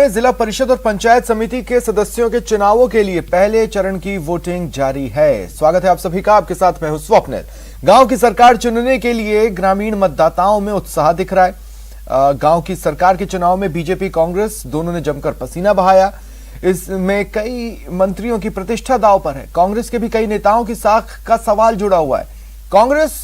में जिला परिषद और पंचायत समिति के सदस्यों के चुनावों के लिए पहले चरण की वोटिंग जारी है। स्वागत है आप सभी का, आपके साथ मैं हूं स्वप्निल। गांव की सरकार चुनने के लिए ग्रामीण मतदाताओं में उत्साह दिख रहा है। गांव की सरकार के चुनाव में बीजेपी कांग्रेस दोनों ने जमकर पसीना बहाया। इसमें कई मंत्रियों की प्रतिष्ठा दांव पर है। कांग्रेस के भी कई नेताओं की साख का सवाल जुड़ा हुआ है। कांग्रेस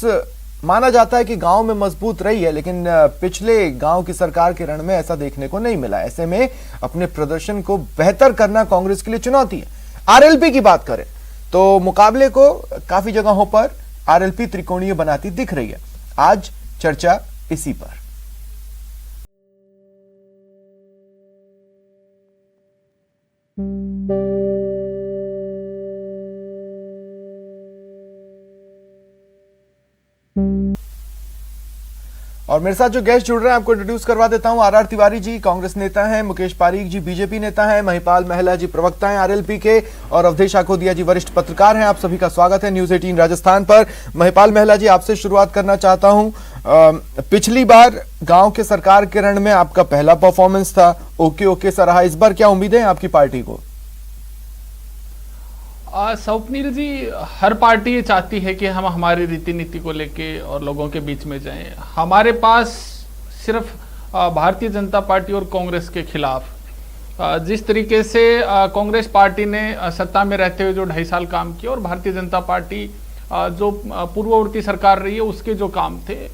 माना जाता है कि गांव में मजबूत रही है, लेकिन पिछले गांव की सरकार के रण में ऐसा देखने को नहीं मिला। ऐसे में अपने प्रदर्शन को बेहतर करना कांग्रेस के लिए चुनौती है। आरएलपी की बात करें तो मुकाबले को काफी जगहों पर आरएलपी त्रिकोणीय बनाती दिख रही है। आज चर्चा इसी पर। और मेरे साथ जो गेस्ट जुड़ रहे हैं आपको इंट्रोड्यूस करवा देता हूं। आरआर तिवारी जी कांग्रेस नेता हैं, मुकेश पारीक जी बीजेपी नेता हैं, महिपाल महला जी प्रवक्ता हैं आरएलपी के, और अवधेश आकोदिया जी वरिष्ठ पत्रकार हैं। आप सभी का स्वागत है न्यूज 18 राजस्थान पर। महिपाल महला जी, आपसे शुरुआत करना चाहता हूं। पिछली बार गांव के सरकार के रण में आपका पहला परफॉर्मेंस था, ओके सा रहा। इस बार क्या उम्मीदें हैं आपकी पार्टी को? स्वप्निल जी, हर पार्टी ये चाहती है कि हम हमारी रीति नीति को लेके और लोगों के बीच में जाएं। हमारे पास सिर्फ भारतीय जनता पार्टी और कांग्रेस के खिलाफ जिस तरीके से कांग्रेस पार्टी ने सत्ता में रहते हुए जो 2.5 साल काम किया, और भारतीय जनता पार्टी जो पूर्ववर्ती सरकार रही है उसके जो काम थे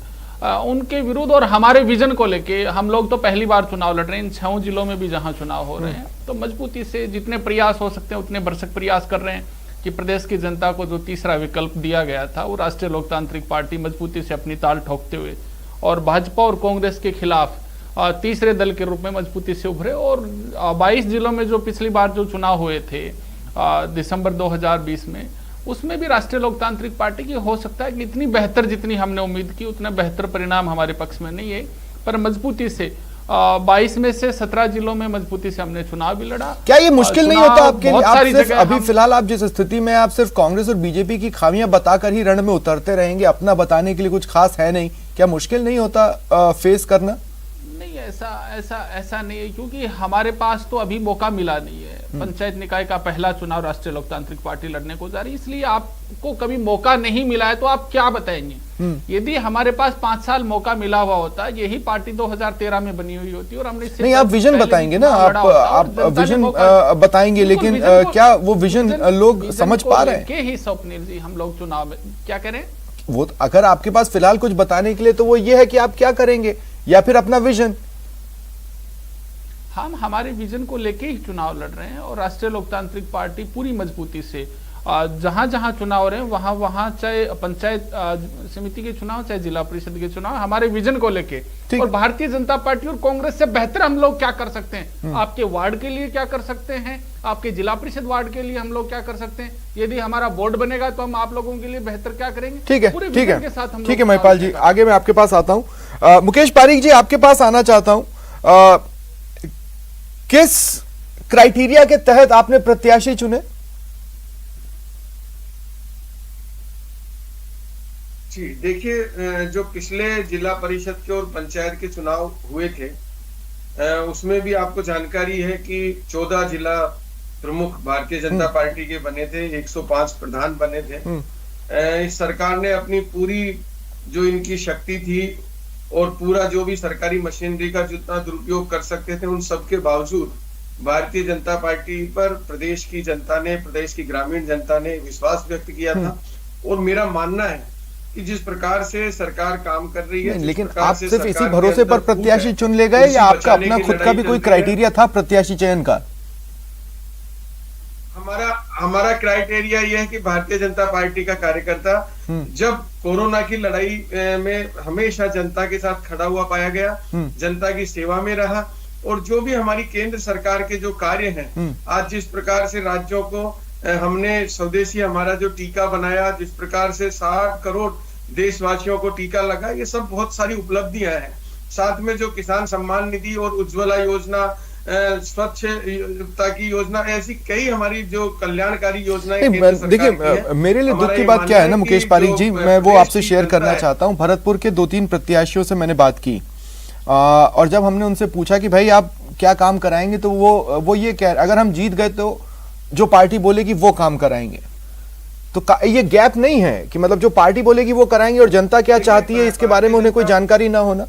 उनके विरुद्ध और हमारे विजन को लेके हम लोग तो पहली बार चुनाव लड़ रहे हैं। इन 6 जिलों में भी जहां चुनाव हो रहे हैं तो मजबूती से जितने प्रयास हो सकते हैं उतने भरसक प्रयास कर रहे हैं कि प्रदेश की जनता को जो तीसरा विकल्प दिया गया था वो राष्ट्रीय लोकतांत्रिक पार्टी मजबूती से अपनी ताल ठोकते हुए और भाजपा और कांग्रेस के खिलाफ तीसरे दल के रूप में मजबूती से उभरे। और 22 जिलों में जो पिछली बार जो चुनाव हुए थे दिसंबर 2020 में, उसमें भी राष्ट्रीय लोकतांत्रिक पार्टी की हो सकता है कि इतनी बेहतर जितनी हमने उम्मीद की उतना बेहतर परिणाम हमारे पक्ष में नहीं है, पर मजबूती से 22 में से 17 जिलों में मजबूती से हमने चुनाव भी लड़ा। क्या ये मुश्किल नहीं होता आपके लिए? आप सिर्फ अभी फिलहाल आप जिस स्थिति में आप सिर्फ कांग्रेस और बीजेपी की खामियां बताकर ही रण में उतरते रहेंगे, अपना बताने के लिए कुछ खास है नहीं, क्या मुश्किल नहीं होता फेस करना? नहीं, ऐसा नहीं है, क्योंकि हमारे पास तो अभी मौका मिला नहीं है। पंचायत निकाय का पहला चुनाव राष्ट्रीय लोकतांत्रिक पार्टी लड़ने को जा रही है, इसलिए आपको कभी मौका नहीं मिला है तो आप क्या बताएंगे। यदि हमारे पास 5 साल मौका मिला हुआ होता, यही पार्टी 2013 में बनी हुई होती और हमने नहीं, आप विजन बताएंगे ना, आप विजन बताएंगे, लेकिन क्या वो विजन लोग समझ पा रहे हैं? के ही स्वप्निल जी, हम लोग चुनाव में क्या करें? वो अगर आपके पास फिलहाल कुछ बताने के लिए तो वो ये है कि आप क्या करेंगे या फिर अपना विजन। हम हमारे विजन को लेके ही चुनाव लड़ रहे हैं और राष्ट्रीय लोकतांत्रिक पार्टी पूरी मजबूती से जहां जहां चुनाव हो रहे हैं वहां वहां, चाहे पंचायत समिति के चुनाव चाहे जिला परिषद के चुनाव, हमारे विजन को लेके। और भारतीय जनता पार्टी और कांग्रेस से बेहतर हम लोग क्या कर सकते हैं, आपके वार्ड के लिए क्या कर सकते हैं, आपके जिला परिषद वार्ड के लिए हम लोग क्या कर सकते हैं, यदि हमारा बोर्ड बनेगा तो हम आप लोगों के लिए बेहतर क्या करेंगे। ठीक है, ठीक है महिपाल जी, आगे मैं आपके पास आता हूं। मुकेश पारीक जी, आपके पास आना चाहता हूं। किस क्राइटेरिया के तहत आपने प्रत्याशी चुने? जी देखिए, जो पिछले जिला परिषद के और पंचायत के चुनाव हुए थे उसमें भी आपको जानकारी है कि 14 जिला प्रमुख भारतीय जनता पार्टी के बने थे, 105 प्रधान बने थे। इस सरकार ने अपनी पूरी जो इनकी शक्ति थी और पूरा जो भी सरकारी मशीनरी का जितना दुरुपयोग कर सकते थे, उन सब के बावजूद भारतीय जनता पार्टी पर प्रदेश की जनता ने, प्रदेश की ग्रामीण जनता ने विश्वास व्यक्त किया था। और मेरा मानना है कि जिस प्रकार से सरकार काम कर रही है, लेकिन आप सिर्फ इसी भरोसे पर प्रत्याशी चुन ले गए या आपका अपना खुद का भी कोई क्राइटेरिया था प्रत्याशी चयन का? हमारा क्राइटेरिया यह है कि भारतीय जनता पार्टी का कार्यकर्ता जब कोरोना की लड़ाई में हमेशा जनता के साथ खड़ा हुआ पाया गया, जनता की सेवा में रहा, और जो भी हमारी केंद्र सरकार के जो कार्य हैं, आज जिस प्रकार से राज्यों को हमने स्वदेशी हमारा जो टीका बनाया, जिस प्रकार से 60 करोड़ देशवासियों को टीका लगा, ये सब बहुत सारी उपलब्धियां हैं। साथ में जो किसान सम्मान निधि और उज्ज्वला योजना, स्वच्छता की योजना, ऐसी कई हमारी जो कल्याणकारी योजनाएं। देखिए, मेरे लिए दुख की बात क्या है ना मुकेश पारीक जी, मैं वो आपसे शेयर करना चाहता हूँ। भरतपुर के 2-3 प्रत्याशियों से मैंने बात की और जब हमने उनसे पूछा कि भाई आप क्या काम कराएंगे, तो वो ये कह, अगर हम जीत गए तो जो पार्टी बोलेगी वो काम कराएंगे, तो ये गैप नहीं है कि मतलब जो पार्टी बोलेगी वो कराएंगे और जनता क्या चाहती है इसके बारे में उन्हें कोई जानकारी ना होना।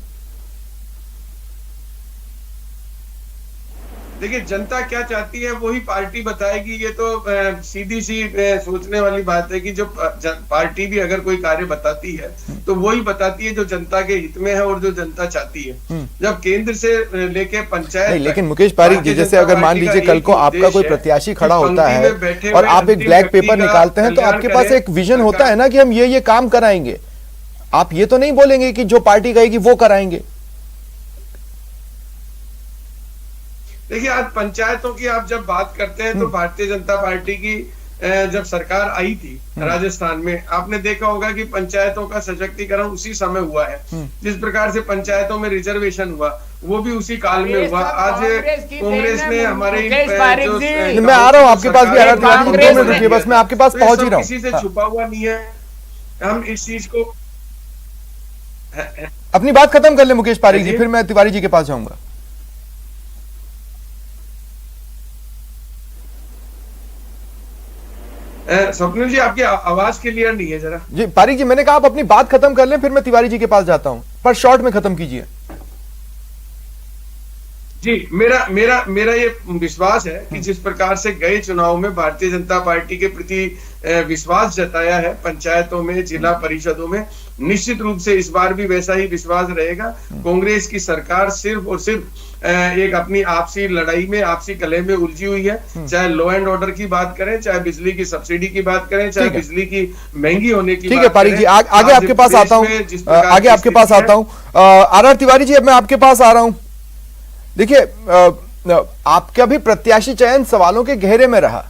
देखिए, जनता क्या चाहती है वही पार्टी बताएगी। ये तो सीधी सी सोचने वाली बात है कि जो पार्टी भी अगर कोई कार्य बताती है तो वही बताती है जो जनता के हित में है और जो जनता चाहती है। जब केंद्र से लेके पंचायत, लेकिन मुकेश पारीक जी, जैसे अगर मान लीजिए कल को आपका कोई प्रत्याशी खड़ा होता है और आप एक ब्लैक पेपर निकालते हैं, तो आपके पास एक विजन होता है ना कि हम ये काम कराएंगे। आप ये तो नहीं बोलेंगे कि जो पार्टी कहेगी वो कराएंगे। देखिए, आज पंचायतों की आप जब बात करते हैं तो भारतीय जनता पार्टी की जब सरकार आई थी राजस्थान में, आपने देखा होगा कि पंचायतों का सशक्तिकरण उसी समय हुआ है। जिस प्रकार से पंचायतों में रिजर्वेशन हुआ वो भी उसी काल में हुआ। आज कांग्रेस ने हमारे मैं आ रहा हूँ आपके पास भी, 2 मिनट रुकिए बस, मैं आपके पास पहुंच ही रहा हूँ। किसी से छुपा हुआ नहीं है। हम इस चीज को अपनी बात खत्म कर ले मुकेश पारीक जी, फिर मैं तिवारी जी के पास जाऊंगा। स्वप्निल जी, आपकी आवाज क्लियर नहीं है जरा। जी पारीक जी, मैंने कहा आप अपनी बात खत्म कर लें, फिर मैं तिवारी जी के पास जाता हूं, पर शॉर्ट में खत्म कीजिए। जी, मेरा ये विश्वास है कि जिस प्रकार से गए चुनाव में भारतीय जनता पार्टी के प्रति विश्वास जताया है पंचायतों में, जिला परिषदों में, निश्चित रूप से इस बार भी वैसा ही विश्वास रहेगा। कांग्रेस की सरकार सिर्फ और सिर्फ एक अपनी आपसी लड़ाई में, आपसी कलह में उलझी हुई है। चाहे लॉ एंड ऑर्डर की बात करें, चाहे बिजली की सब्सिडी की बात करें, चाहे बिजली की महंगी होने की। ठीक है पारीक जी, आगे आपके पास आता हूं, आगे आपके पास आता हूं। आर तिवारी जी, अब मैं आपके पास आ रहा हूं। देखिए, आपका भी प्रत्याशी चयन सवालों के घेरे में रहा।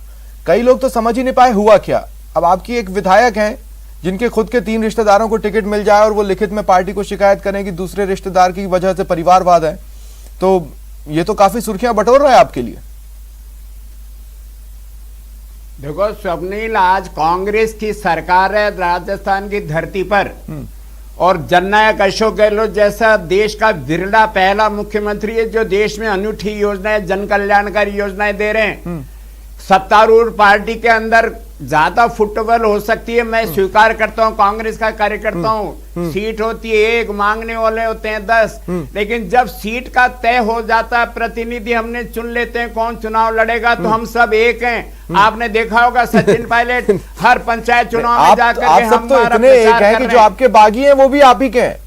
कई लोग तो समझ ही नहीं पाए हुआ क्या। अब आपकी एक विधायक हैं जिनके खुद के 3 रिश्तेदारों को टिकट मिल जाए और वो लिखित में पार्टी को शिकायत करें कि दूसरे रिश्तेदार की वजह से परिवारवाद है, तो ये तो काफी सुर्खियां बटोर रहा है आपके लिए। देखो स्वप्निल, आज कांग्रेस की सरकार है राजस्थान की धरती पर, और जननायक अशोक गहलोत जैसा देश का विरला पहला मुख्यमंत्री है जो देश में अनूठी योजनाएं, जन कल्याणकारी योजनाएं दे रहे हैं। सत्तारूढ़ पार्टी के अंदर ज्यादा फुटबॉल हो सकती है, मैं स्वीकार करता हूं, कांग्रेस का कार्यकर्ता हूं। सीट होती है 1, मांगने वाले होते हैं 10, लेकिन जब सीट का तय हो जाता है, प्रतिनिधि हमने चुन लेते हैं कौन चुनाव लड़ेगा, तो हम सब एक हैं। आपने देखा होगा सचिन पायलट हर पंचायत चुनाव में जाकर आप सब तो इतने एक हैं कि जो आपके बागी हैं वो भी आप ही के हैं।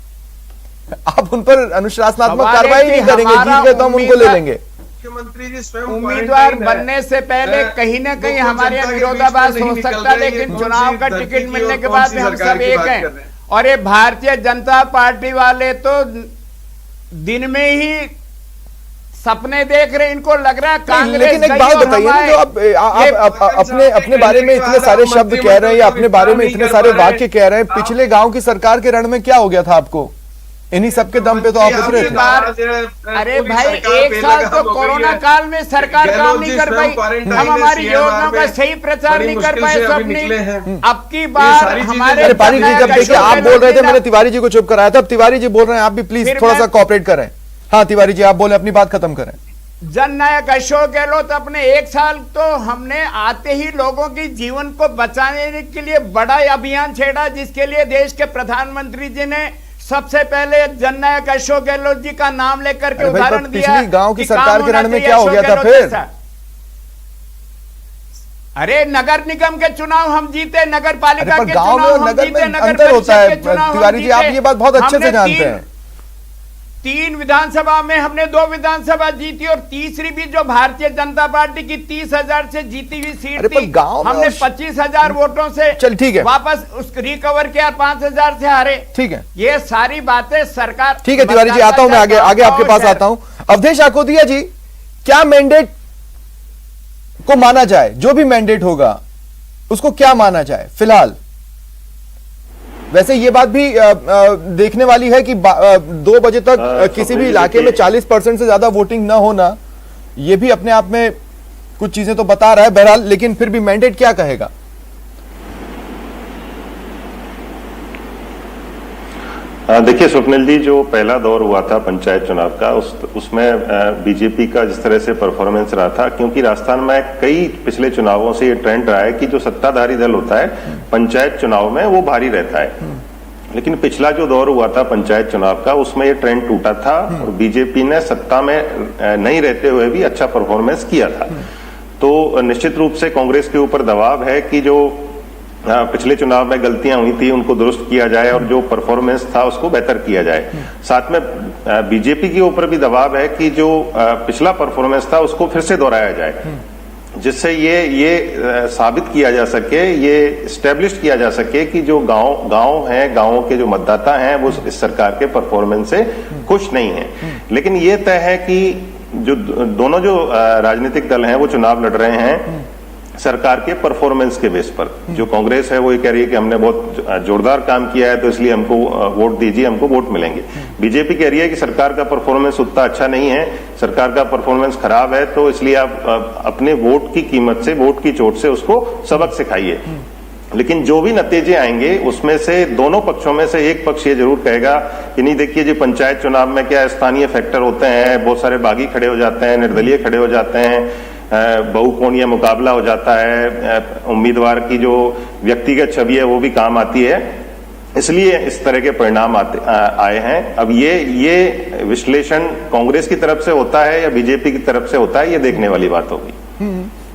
आप उन पर अनुशासनात्मक कार्रवाई नहीं करेंगे, जीत गए तो हम उनको ले लेंगे। मुख्यमंत्री जी स्वयं उम्मीदवार बनने से पहले कहीं ना कहीं हमारे यहाँ विरोधाभास हो सकता है, लेकिन चुनाव का टिकट मिलने के बाद हम सब एक हैं। और ये भारतीय जनता पार्टी वाले तो दिन में ही सपने देख रहे, इनको लग रहा है कांग्रेस। लेकिन एक बात बताइए ना, जो आप अपने बारे में इतने सारे शब्द कह रहे हैं, अपने बारे में इतने सारे वाक्य कह रहे हैं, पिछले गांव की सरकार के रण में क्या हो गया था आपको? इन्हीं सबके दम पे तो आप उतरे थे। अरे भाई, 1 साल तो कोरोना काल में सरकार काम नहीं कर पाई, हम हमारी योजनाओं का सही प्रचार नहीं कर पाए। अब की बार हमारे पारीक जी, जब देखिए आप बोल रहे थे मैंने तिवारी जी को चुप कराया था, अब तिवारी जी बोल रहे हैं, आप भी प्लीज थोड़ा सा कोऑपरेट करें। हाँ तिवारी जी, आप बोले, अपनी बात खत्म करें। जननायक अशोक गहलोत अपने 1 साल तो हमने आते ही लोगों की जीवन को बचाने के लिए बड़ा अभियान छेड़ा, जिसके लिए देश के प्रधानमंत्री जी ने सबसे पहले जननायक अशोक गहलोत जी का नाम लेकर के उदाहरण दिया। पिछली गांव की सरकार के रण में क्या हो गया था फिर? अरे नगर निगम के चुनाव हम जीते, नगर पालिका के गांव चुनाव में हम जीते, नगर अंतर होता है। चुनाव तिवारी जी, आप ये बात बहुत अच्छे से जानते हैं। 3 विधानसभा में हमने 2 विधानसभा जीती, और तीसरी भी जो भारतीय जनता पार्टी की 30,000 से जीती हुई सीट थी, हमने 25,000 वोटों से चल ठीक है वापस उसको रिकवर किया, 5,000 से हारे। ठीक है, ये सारी बातें सरकार। ठीक है तिवारी जी, आता हूं मैं आगे आपके पास आता हूं। अवधेश आकोदिया जी, क्या मैंडेट को माना जाए? जो भी मैंडेट होगा उसको क्या माना जाए फिलहाल? वैसे ये बात भी देखने वाली है कि 2 बजे तक किसी भी इलाके में 40% से ज्यादा वोटिंग ना होना, ये भी अपने आप में कुछ चीजें तो बता रहा है। बहरहाल, लेकिन फिर भी मैंडेट क्या कहेगा? देखिए स्वप्निल जी, जो पहला दौर हुआ था पंचायत चुनाव का, उसमें बीजेपी का जिस तरह से परफॉर्मेंस रहा था, क्योंकि राजस्थान में कई पिछले चुनावों से ये ट्रेंड रहा है कि जो सत्ताधारी दल होता है पंचायत चुनाव में वो भारी रहता है, लेकिन पिछला जो दौर हुआ था पंचायत चुनाव का उसमें ये ट्रेंड टूटा था और बीजेपी ने सत्ता में नहीं रहते हुए भी अच्छा परफॉर्मेंस किया था। तो निश्चित रूप से कांग्रेस के ऊपर दबाव है कि जो पिछले चुनाव में गलतियां हुई थी उनको दुरुस्त किया जाए और जो परफॉर्मेंस था उसको बेहतर किया जाए। साथ में बीजेपी के ऊपर भी दबाव है कि जो पिछला परफॉर्मेंस था उसको फिर से दोहराया जाए, जिससे ये साबित किया जा सके, ये स्टैब्लिश किया जा सके कि जो गांव हैं, गांवों के जो मतदाता हैं वो इस सरकार के परफॉर्मेंस से खुश नहीं है। लेकिन ये तय है कि जो दोनों जो राजनीतिक दल हैं वो चुनाव लड़ रहे हैं सरकार के परफॉर्मेंस के बेस पर। जो कांग्रेस है वो ये कह रही है कि हमने बहुत जोरदार काम किया है तो इसलिए हमको वोट दीजिए, हमको वोट मिलेंगे। बीजेपी कह रही है कि सरकार का परफॉर्मेंस उतना अच्छा नहीं है, सरकार का परफॉर्मेंस खराब है, तो इसलिए आप अपने वोट की कीमत से, वोट की चोट से उसको सबक सिखाइए। लेकिन जो भी नतीजे आएंगे उसमें से दोनों पक्षों में से एक पक्ष ये जरूर कहेगा कि नहीं, देखिए जी पंचायत चुनाव में क्या स्थानीय फैक्टर होते हैं, बहुत सारे बागी खड़े हो जाते हैं, निर्दलीय खड़े हो जाते हैं, बहुकोणीय मुकाबला हो जाता है, उम्मीदवार की जो व्यक्तिगत छवि है वो भी काम आती है, इसलिए इस तरह के परिणाम आए हैं। अब ये विश्लेषण कांग्रेस की तरफ से होता है या बीजेपी की तरफ से होता है, ये देखने वाली बात होगी।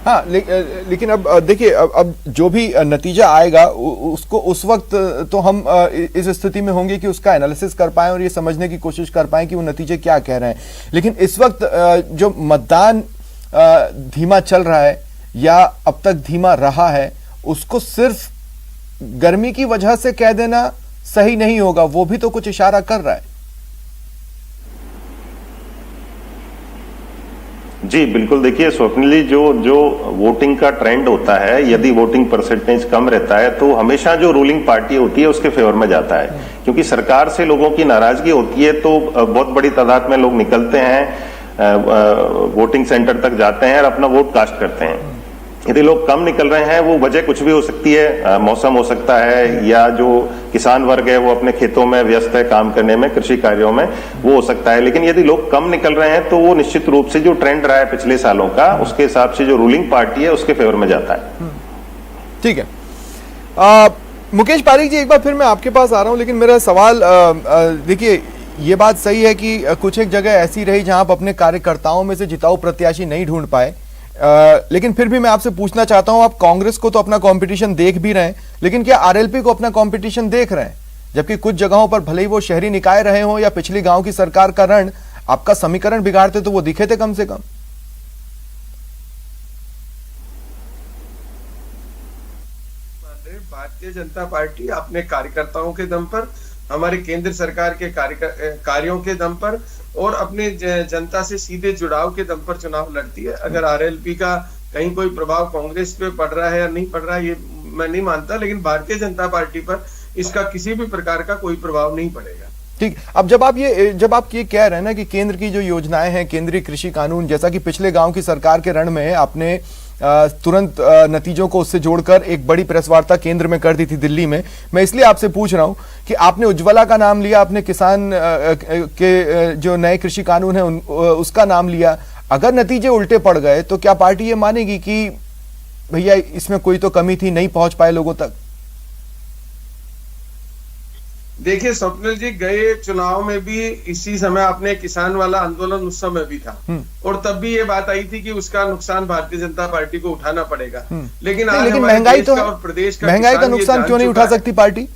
हाँ, लेकिन अब देखिए, अब जो भी नतीजा आएगा उसको उस वक्त तो हम इस स्थिति में होंगे कि उसका एनालिसिस कर पाएं और ये समझने की कोशिश कर पाएं कि वो नतीजे क्या कह रहे हैं। लेकिन इस वक्त जो मतदान धीमा चल रहा है या अब तक धीमा रहा है, उसको सिर्फ गर्मी की वजह से कह देना सही नहीं होगा, वो भी तो कुछ इशारा कर रहा है। जी बिल्कुल, देखिए स्वप्निल जी, जो वोटिंग का ट्रेंड होता है, यदि वोटिंग परसेंटेज कम रहता है तो हमेशा जो रूलिंग पार्टी होती है उसके फेवर में जाता है, क्योंकि सरकार से लोगों की नाराजगी होती है तो बहुत बड़ी तादाद में लोग निकलते हैं, वोटिंग सेंटर तक जाते हैं और अपना वोट कास्ट करते हैं। यदि लोग कम निकल रहे हैं, वो वजह कुछ भी हो सकती है, मौसम हो सकता है, या जो किसान वर्ग है वो अपने खेतों में व्यस्त है काम करने में, कृषि कार्यों में, वो हो सकता है। लेकिन यदि लोग कम निकल रहे हैं तो वो निश्चित रूप से जो ट्रेंड रहा है पिछले सालों का, उसके हिसाब से जो रूलिंग पार्टी है उसके फेवर में जाता है। ठीक है, मुकेश पारीक जी, एक बार फिर मैं आपके पास आ रहा हूं, लेकिन मेरा सवाल, देखिए ये बात सही है कि कुछ एक जगह ऐसी रही जहां आप अपने कार्यकर्ताओं में से जिताऊ प्रत्याशी नहीं ढूंढ पाए, लेकिन फिर भी मैं आपसे पूछना चाहता हूं, आप कांग्रेस को तो अपना कंपटीशन देख भी रहे हैं, लेकिन क्या आरएलपी को अपना कंपटीशन देख रहे हैं? जबकि कुछ जगहों पर भले ही वो शहरी निकाय रहे हो या पिछली गांव की सरकार का रण आपका समीकरण बिगाड़ते तो वो दिखे थे कम से कम। भारतीय जनता पार्टी अपने कार्यकर्ताओं के दम पर, हमारे केंद्र सरकार के कार्यों के दम पर और अपने जनता से सीधे जुड़ाव के दम पर चुनाव लड़ती है। अगर आरएलपी का कहीं कोई प्रभाव कांग्रेस पे पड़ रहा है या नहीं पड़ रहा है, ये मैं नहीं मानता, लेकिन भारतीय जनता पार्टी पर इसका किसी भी प्रकार का कोई प्रभाव नहीं पड़ेगा। ठीक, अब जब आप ये कह रहे हैं ना कि केंद्र की जो योजनाएं हैं, केंद्रीय कृषि कानून, जैसा कि पिछले गांव की सरकार के रण में आपने तुरंत नतीजों को उससे जोड़कर एक बड़ी प्रेस वार्ता केंद्र में कर दी थी दिल्ली में, मैं इसलिए आपसे पूछ रहा हूं कि आपने उज्ज्वला का नाम लिया, आपने किसान के जो नए कृषि कानून है उसका नाम लिया, अगर नतीजे उल्टे पड़ गए तो क्या पार्टी ये मानेगी कि भैया इसमें कोई तो कमी थी, नहीं पहुंच पाए लोगों तक? देखिए स्वप्निल जी, गए चुनाव में भी इसी समय आपने किसान वाला आंदोलन उस समय भी था और तब भी ये बात आई थी कि उसका नुकसान भारतीय जनता पार्टी को उठाना पड़ेगा। लेकिन महंगाई तो और प्रदेश का महंगाई का नुकसान क्यों नहीं उठा सकती पार्टी?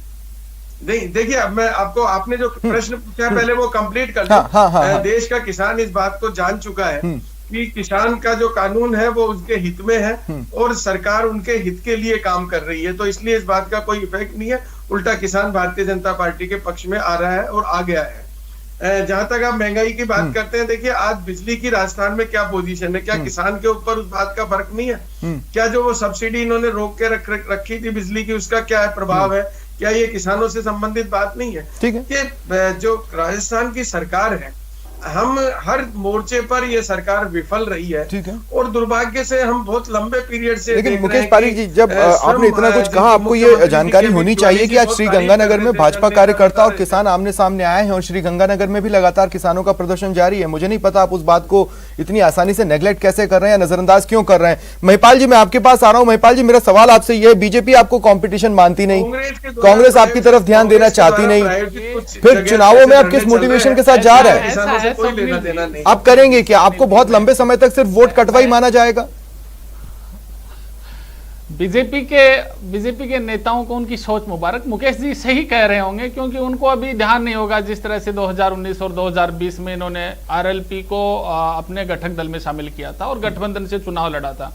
नहीं, देखिए अब मैं आपको, आपने जो प्रश्न पूछा पहले वो कंप्लीट कर दो। देश का किसान इस बात को जान चुका है कि किसान का जो कानून है वो उनके हित में है और सरकार उनके हित के लिए काम कर रही है, तो इसलिए इस बात का कोई इफेक्ट नहीं है, उल्टा किसान भारतीय जनता पार्टी के पक्ष में आ रहा है और आ गया है। जहां तक आप महंगाई की बात करते हैं, देखिए आज बिजली की राजस्थान में क्या पोजीशन है, क्या किसान के ऊपर उस बात का फर्क नहीं है? क्या जो वो सब्सिडी इन्होंने रोक के रखी थी बिजली की, उसका क्या प्रभाव है? क्या ये किसानों से संबंधित बात नहीं है? ठीक है, कि जो राजस्थान की सरकार है हम हर मोर्चे पर ये सरकार विफल रही है। ठीक है। और दुर्भाग्य से हम बहुत लंबे पीरियड से लेकिन देख रहे मुकेश हैं पारीक जी, जब आपने इतना कुछ कहा, आपको ये जानकारी होनी चाहिए कि आज श्री गंगानगर में भाजपा कार्यकर्ता और किसान आमने सामने आए हैं और श्री गंगानगर में भी लगातार किसानों का प्रदर्शन जारी है। मुझे नहीं पता आप उस बात को इतनी आसानी से नेग्लेक्ट कैसे कर रहे हैं या नजरअंदाज क्यों कर रहे हैं। महिपाल जी, मैं आपके पास आ रहा हूं। महिपाल जी, मेरा सवाल आपसे ये है, बीजेपी आपको कंपटीशन मानती नहीं, कांग्रेस आपकी तरफ ध्यान देना चाहती नहीं, फिर चुनावों में आप किस मोटिवेशन के साथ जा रहे हैं? कोई लेना देना नहीं। आप करेंगे क्या? आपको बहुत लंबे समय तक सिर्फ वोट कटवाई माना जाएगा? बीजेपी के नेताओं को उनकी सोच मुबारक। मुकेश जी सही कह रहे होंगे, क्योंकि उनको अभी ध्यान नहीं होगा जिस तरह से 2019 और 2020 में इन्होंने आरएलपी को अपने घटक दल में शामिल किया था और गठबंधन से चुनाव लड़ा था।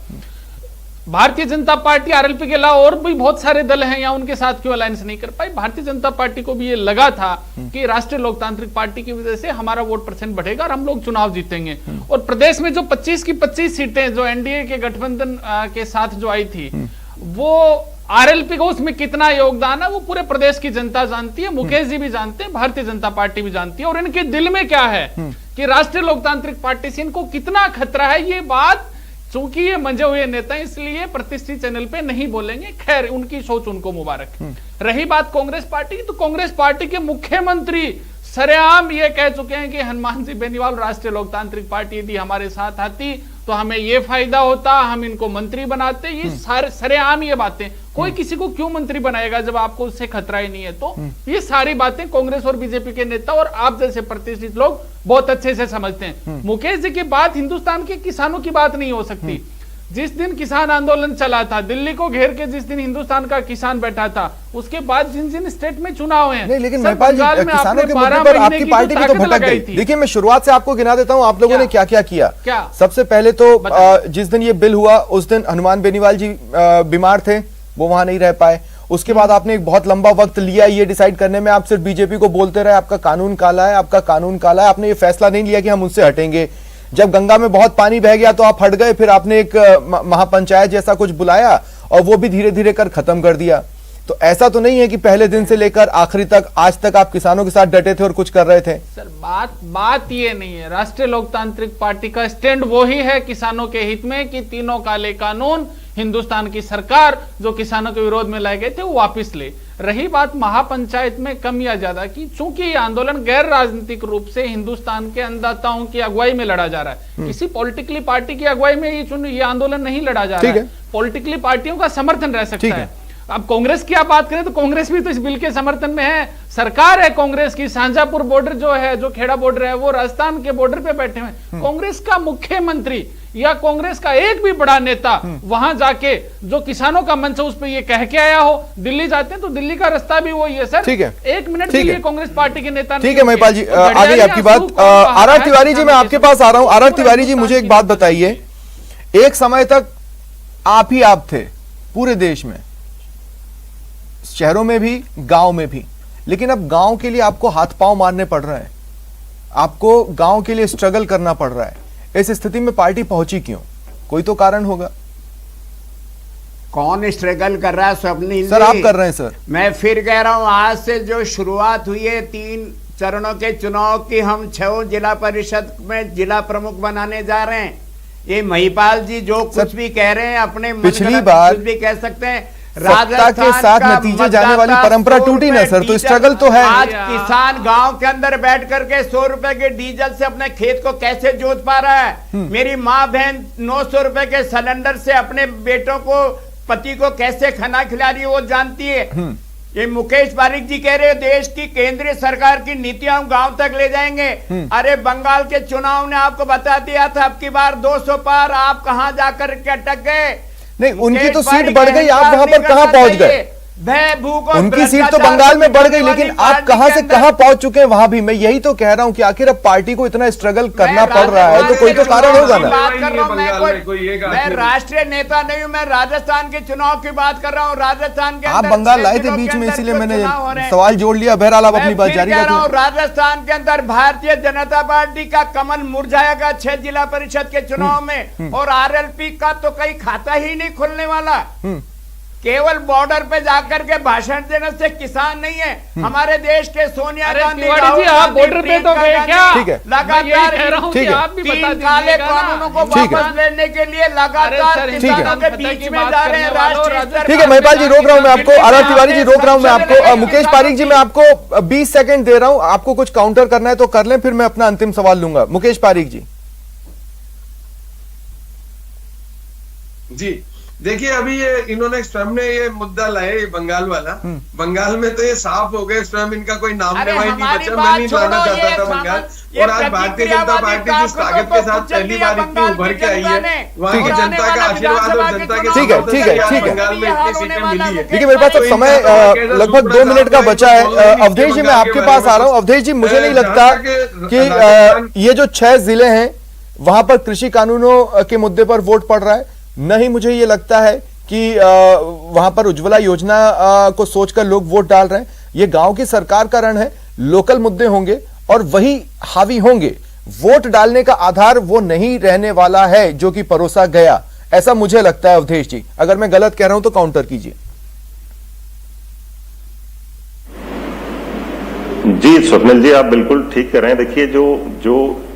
भारतीय जनता पार्टी आरएलपी के अलावा और भी बहुत सारे दल हैं, या उनके साथ क्यों अलायंस नहीं कर पाई? भारतीय जनता पार्टी को भी ये लगा था कि राष्ट्रीय लोकतांत्रिक पार्टी की वजह से हमारा वोट परसेंट बढ़ेगा और हम लोग चुनाव जीतेंगे। और प्रदेश में जो 25 की 25 सीटें जो एनडीए के गठबंधन के साथ जो आई थी, वो आरएलपी को उसमें कितना योगदान है वो पूरे प्रदेश की जनता जानती है, मुकेश जी भी जानते हैं, भारतीय जनता पार्टी भी जानती है। और इनके दिल में क्या है कि राष्ट्रीय लोकतांत्रिक पार्टी से इनको कितना खतरा है, ये बात चूंकि ये मंजे हुए नेता इसलिए प्रतिष्ठित चैनल पे नहीं बोलेंगे। खैर, उनकी सोच उनको मुबारक। रही बात कांग्रेस पार्टी की, तो कांग्रेस पार्टी के मुख्यमंत्री सरेआम ये कह चुके हैं कि हनुमान जी बेनीवाल, राष्ट्रीय लोकतांत्रिक पार्टी यदि हमारे साथ आती तो हमें ये फायदा होता, हम इनको मंत्री बनाते। ये सरेआम ये बातें, कोई किसी को क्यों मंत्री बनाएगा जब आपको उससे खतरा ही नहीं है? तो ये सारी बातें कांग्रेस और बीजेपी के नेता और आप जैसे प्रतिष्ठित लोग बहुत अच्छे से समझते हैं। मुकेश जी की बात हिंदुस्तान के किसानों की बात नहीं हो सकती। जिस दिन किसान आंदोलन चला था, दिल्ली को घेर के जिस दिन हिंदुस्तान का किसान बैठा था, उसके बाद जिन जिन स्टेट में चुनाव हैं, नहीं, लेकिन महिपाल जी, किसानों के मुद्दे पर आपकी पार्टी भी तो भटक गई। देखिए, मैं शुरुआत से आपको गिना देता हूं आप लोगों ने क्या क्या किया। सबसे पहले तो जिस दिन ये बिल हुआ उस दिन हनुमान बेनीवाल जी बीमार थे, वो वहां नहीं रह पाए। उसके बाद आपने एक बहुत लंबा वक्त लिया ये डिसाइड करने में, आप सिर्फ बीजेपी को बोलते रहे आपका कानून काला है, आपका कानून काला है। आपने ये फैसला नहीं लिया कि हम उनसे हटेंगे। जब गंगा में बहुत पानी बह गया तो आप हट गए, फिर आपने एक महापंचायत जैसा कुछ बुलाया और वो भी धीरे धीरे कर खत्म कर दिया। तो ऐसा तो नहीं है कि पहले दिन से लेकर आखिरी तक आज तक आप किसानों के साथ डटे थे और कुछ कर रहे थे। सर, बात ये नहीं है। राष्ट्रीय लोकतांत्रिक पार्टी का स्टैंड वो ही है किसानों के हित में कि तीनों काले कानून हिंदुस्तान की सरकार जो किसानों के विरोध में लाए गए थे वो वापस ले। रही बात महापंचायत में कम या ज्यादा की, चूंकि ये आंदोलन गैर राजनीतिक रूप से हिंदुस्तान के अन्नदाताओं की अगुवाई में लड़ा जा रहा है, किसी पॉलिटिकली पार्टी की अगुवाई में ये आंदोलन नहीं लड़ा जा रहा है। पॉलिटिकली पार्टियों का समर्थन रह सकता है। अब कांग्रेस की आप बात करें तो कांग्रेस भी तो इस बिल के समर्थन में है। सरकार है कांग्रेस की, शाहजहांपुर बॉर्डर जो है, जो खेड़ा बॉर्डर है, वो राजस्थान के बॉर्डर पे बैठे हुए। कांग्रेस का मुख्यमंत्री या कांग्रेस का एक भी बड़ा नेता वहां जाके जो किसानों का मंच है उस पर ये कह के आया हो। दिल्ली जाते हैं तो दिल्ली का रास्ता भी वही है सर। ठीक है, 1 मिनट के लिए कांग्रेस पार्टी के नेता। ठीक है महिपाल जी, आ गई आपकी बात। आर तिवारी जी, मैं आपके पास आ रहा हूं। आर तिवारी जी, मुझे एक बात बताइए, एक समय तक आप ही आप थे पूरे देश में, शहरों में भी गांव में भी, लेकिन अब गांव के लिए आपको हाथ पांव मारने पड़ रहे हैं, आपको गांव के लिए स्ट्रगल करना पड़ रहा है। इस स्थिति में पार्टी पहुंची क्यों? कोई तो कारण होगा। कौन स्ट्रगल कर रहा है? स्वप्निल सर, आप कर रहे हैं सर। मैं फिर कह रहा हूं, आज से जो शुरुआत हुई है 3 चरणों के चुनाव की, हम 6 जिला परिषद में जिला प्रमुख बनाने जा रहे हैं। ये महिपाल जी जो कुछ भी कह रहे हैं अपने पिछली बार कुछ भी कह सकते हैं, सत्ता के साथ नतीजे जाने वाली परंपरा टूटी ना सर, तो स्ट्रगल तो है। आज किसान गांव के अंदर बैठ करके 100 रुपए के डीजल से अपने खेत को कैसे जोत पा रहा है। मेरी माँ बहन 900 रुपए के सिलेंडर से अपने बेटों को, पति को कैसे खाना खिला रही है वो जानती है। ये मुकेश पारीक जी कह रहे देश की केंद्रीय सरकार की नीतियां हम गांव तक ले जाएंगे। अरे बंगाल के चुनाव ने आपको बता दिया था अब की बार 200 पार, आप कहां जाकर के अटक गए? नहीं, उनकी तो सीट बढ़ गई, आप वहां पर कहां पहुंच गए? उनकी सीट तो बंगाल में बढ़ गई, लेकिन आप कहां से कहां पहुंच चुके हैं वहां भी। मैं यही तो कह रहा हूं कि आखिर अब पार्टी को इतना स्ट्रगल करना पड़ रहा है तो कोई तो कारण होगा ना। मैं राष्ट्रीय नेता नहीं हूं, मैं राजस्थान के चुनाव की बात कर रहा हूं। राजस्थान के आप बंगाल लाए थे बीच में, इसीलिए मैंने सवाल जोड़ लिया। बहरहाल आप अपनी बात जारी रखिए। राजस्थान के अंदर भारतीय जनता पार्टी का कमल मुरझाएगा 6 जिला परिषद के चुनाव में, और आरएलपी का तो कहीं खाता ही नहीं खुलने वाला। केवल बॉर्डर पे जाकर के भाषण देने से किसान नहीं है। हमारे देश के सोनिया गांधी, तिवारी जी, आप बॉर्डर पे तो गए क्या? ठीक है, लगातार ठीक है, आप भी बता काले कानूनों को वापस लेने के लिए लगातार किसानों के बीच में जा रहे हैं राष्ट्रीय स्तर। ठीक है महिपाल जी, रोक रहा हूं मैं आपको, आर तिवारी जी रोक रहा हूं मैं आपको, मुकेश पारीक जी मैं आपको 20 सेकंड दे रहा हूं, आपको कुछ काउंटर करना है तो कर लें, फिर मैं अपना अंतिम सवाल लूंगा। मुकेश पारीक जी। जी देखिए, अभी ये इन्होंने स्वयं ने ये मुद्दा लाया, ये बंगाल वाला। बंगाल में तो ये साफ हो गए, स्वयं इनका कोई नाम नेवाई नहीं बचा। मैं नहीं लाना चाहता था बंगाल, और आज भारतीय जनता पार्टी जिस ताकत के साथ पहली बार इतनी उभर के आई है, वहाँ की जनता का आशीर्वाद और जनता के ठीक है, ठीक है, ठीक है, बंगाल में इतनी सीटें मिली है। ठीक है, मेरे पास अब समय लगभग 2 मिनट का बचा है। अवधेश जी मैं आपके पास आ रहा हूं। अवधेश जी, मुझे नहीं लगता कि ये जो 6 जिले हैं वहां पर कृषि कानूनों के मुद्दे पर वोट पड़ रहा है, नहीं मुझे ये लगता है कि वहां पर उज्ज्वला योजना को सोचकर लोग वोट डाल रहे हैं। ये गांव की सरकार का रण है, लोकल मुद्दे होंगे और वही हावी होंगे। वोट डालने का आधार वो नहीं रहने वाला है जो कि परोसा गया, ऐसा मुझे लगता है। अवधेश जी, अगर मैं गलत कह रहा हूं तो काउंटर कीजिए। जी स्वप्निल जी, आप बिल्कुल ठीक कर रहे हैं। देखिए, जो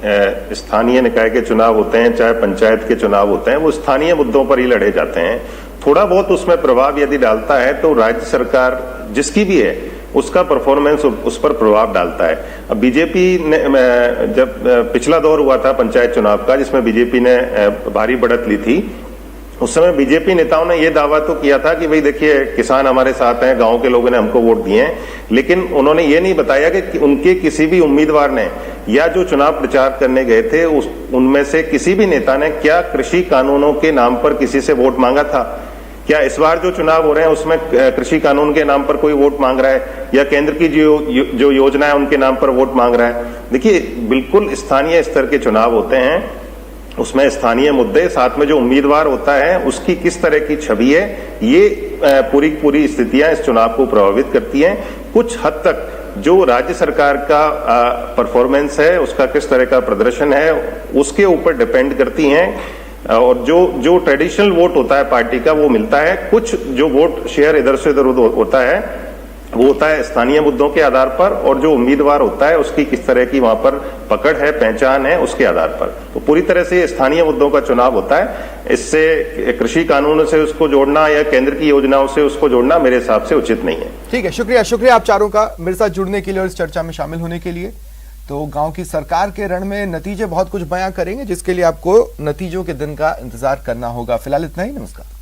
स्थानीय निकाय के चुनाव होते हैं, चाहे पंचायत के चुनाव होते हैं, वो स्थानीय मुद्दों पर ही लड़े जाते हैं। थोड़ा बहुत उसमें प्रभाव यदि डालता है तो राज्य सरकार जिसकी भी है उसका परफॉर्मेंस उस पर प्रभाव डालता है। अब बीजेपी ने, जब पिछला दौर हुआ था पंचायत चुनाव का, जिसमें बीजेपी ने भारी बढ़त ली थी, उस समय बीजेपी नेताओं ने यह दावा तो किया था कि भाई देखिए, किसान हमारे साथ हैं, गांव के लोगों ने हमको वोट दिए हैं, लेकिन उन्होंने ये नहीं बताया कि उनके किसी भी उम्मीदवार ने या जो चुनाव प्रचार करने गए थे उनमें से किसी भी नेता ने क्या कृषि कानूनों के नाम पर किसी से वोट मांगा था। क्या इस बार जो चुनाव हो रहे हैं उसमें कृषि कानून के नाम पर कोई वोट मांग रहा है, या केंद्र की जो योजना है उनके नाम पर वोट मांग रहा है? देखिए, बिल्कुल स्थानीय स्तर के चुनाव होते हैं, उसमें स्थानीय मुद्दे, साथ में जो उम्मीदवार होता है उसकी किस तरह की छवि है, ये पूरी स्थितियां इस चुनाव को प्रभावित करती हैं। कुछ हद तक जो राज्य सरकार का परफॉर्मेंस है, उसका किस तरह का प्रदर्शन है, उसके ऊपर डिपेंड करती हैं, और जो ट्रेडिशनल वोट होता है पार्टी का वो मिलता है। कुछ जो वोट शेयर इधर से इधर होता है वो होता है स्थानीय मुद्दों के आधार पर, और जो उम्मीदवार होता है उसकी किस तरह की वहां पर पकड़ है, पहचान है, उसके आधार पर। तो पूरी तरह से स्थानीय मुद्दों का चुनाव होता है। इससे कृषि कानून से उसको जोड़ना या केंद्र की योजनाओं से उसको जोड़ना मेरे हिसाब से उचित नहीं है। ठीक है, शुक्रिया आप चारों का मेरे साथ जुड़ने के लिए और इस चर्चा में शामिल होने के लिए। तो गांव की सरकार के रण में नतीजे बहुत कुछ बयां करेंगे, जिसके लिए आपको नतीजों के दिन का इंतजार करना होगा। फिलहाल इतना ही, नमस्कार।